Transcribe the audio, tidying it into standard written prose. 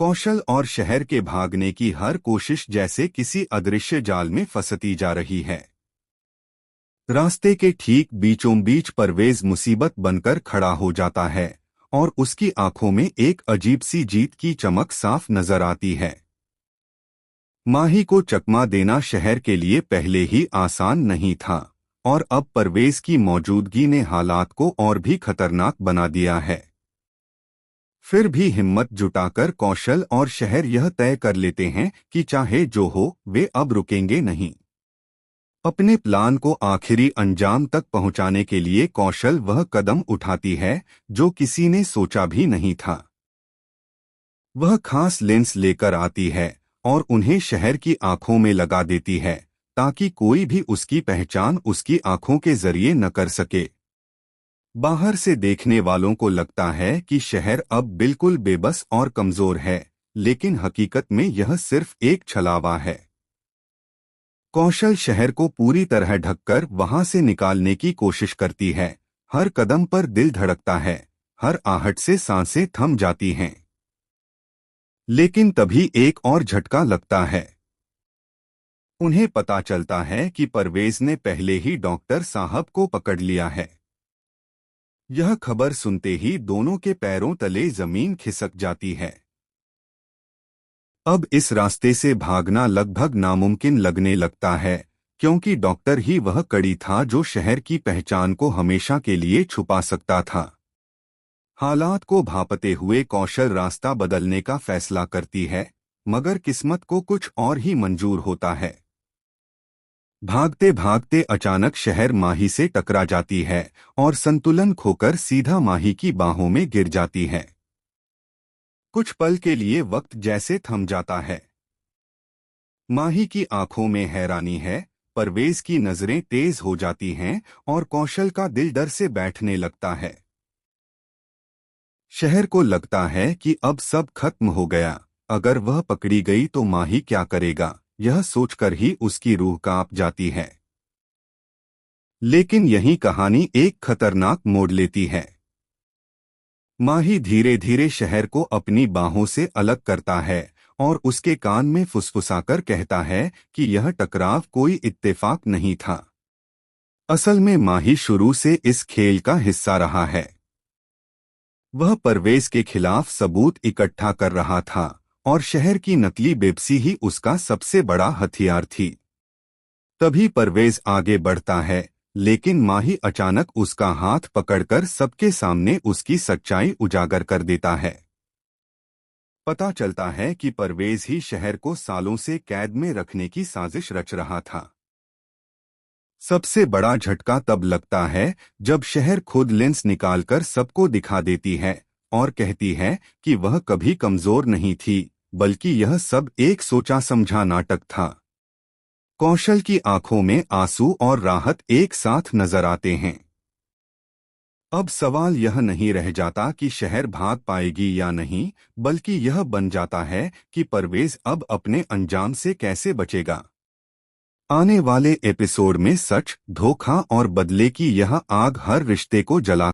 कौशल और शहर के भागने की हर कोशिश जैसे किसी अदृश्य जाल में फंसती जा रही है। रास्ते के ठीक बीचों बीच परवेज मुसीबत बनकर खड़ा हो जाता है और उसकी आंखों में एक अजीब सी जीत की चमक साफ नजर आती है। माही को चकमा देना शहर के लिए पहले ही आसान नहीं था और अब परवेज की मौजूदगी ने हालात को और भी खतरनाक बना दिया है। फिर भी हिम्मत जुटाकर कौशल और शहर यह तय कर लेते हैं कि चाहे जो हो वे अब रुकेंगे नहीं। अपने प्लान को आखिरी अंजाम तक पहुंचाने के लिए कौशल वह कदम उठाती है जो किसी ने सोचा भी नहीं था। वह खास लेंस लेकर आती है और उन्हें शहर की आंखों में लगा देती है ताकि कोई भी उसकी पहचान उसकी आंखों के जरिए न कर सके। बाहर से देखने वालों को लगता है कि शहर अब बिल्कुल बेबस और कमजोर है, लेकिन हकीकत में यह सिर्फ एक छलावा है। कौशल शहर को पूरी तरह ढककर वहां से निकालने की कोशिश करती है। हर कदम पर दिल धड़कता है, हर आहट से सांसें थम जाती हैं। लेकिन तभी एक और झटका लगता है। उन्हें पता चलता है कि परवेज ने पहले ही डॉक्टर साहब को पकड़ लिया है। यह खबर सुनते ही दोनों के पैरों तले जमीन खिसक जाती है। अब इस रास्ते से भागना लगभग नामुमकिन लगने लगता है, क्योंकि डॉक्टर ही वह कड़ी था जो शहर की पहचान को हमेशा के लिए छुपा सकता था। हालात को भांपते हुए कौशल रास्ता बदलने का फैसला करती है, मगर किस्मत को कुछ और ही मंजूर होता है। भागते भागते अचानक शहर माही से टकरा जाती है और संतुलन खोकर सीधा माही की बाहों में गिर जाती है। कुछ पल के लिए वक्त जैसे थम जाता है। माही की आंखों में हैरानी है, परवेज की नजरें तेज हो जाती हैं और कौशल का दिल डर से बैठने लगता है। शहर को लगता है कि अब सब खत्म हो गया। अगर वह पकड़ी गई तो माही क्या करेगा, यह सोचकर ही उसकी रूह कांप जाती है। लेकिन यही कहानी एक खतरनाक मोड़ लेती है। माही धीरे धीरे शहर को अपनी बाहों से अलग करता है और उसके कान में फुसफुसाकर कहता है कि यह टकराव कोई इत्तेफाक नहीं था। असल में माही शुरू से इस खेल का हिस्सा रहा है। वह परवेज के खिलाफ सबूत इकट्ठा कर रहा था और शहर की नकली बेबसी ही उसका सबसे बड़ा हथियार थी। तभी परवेज आगे बढ़ता है, लेकिन माही अचानक उसका हाथ पकड़कर सबके सामने उसकी सच्चाई उजागर कर देता है। पता चलता है कि परवेज ही शहर को सालों से कैद में रखने की साजिश रच रहा था। सबसे बड़ा झटका तब लगता है जब शहर खुद लेंस निकालकर सबको दिखा देती है और कहती है कि वह कभी कमजोर नहीं थी, बल्कि यह सब एक सोचा समझा नाटक था। कौशल की आंखों में आंसू और राहत एक साथ नजर आते हैं। अब सवाल यह नहीं रह जाता कि शहर भाग पाएगी या नहीं, बल्कि यह बन जाता है कि परवेज अब अपने अंजाम से कैसे बचेगा। आने वाले एपिसोड में सच, धोखा और बदले की यह आग हर रिश्ते को जला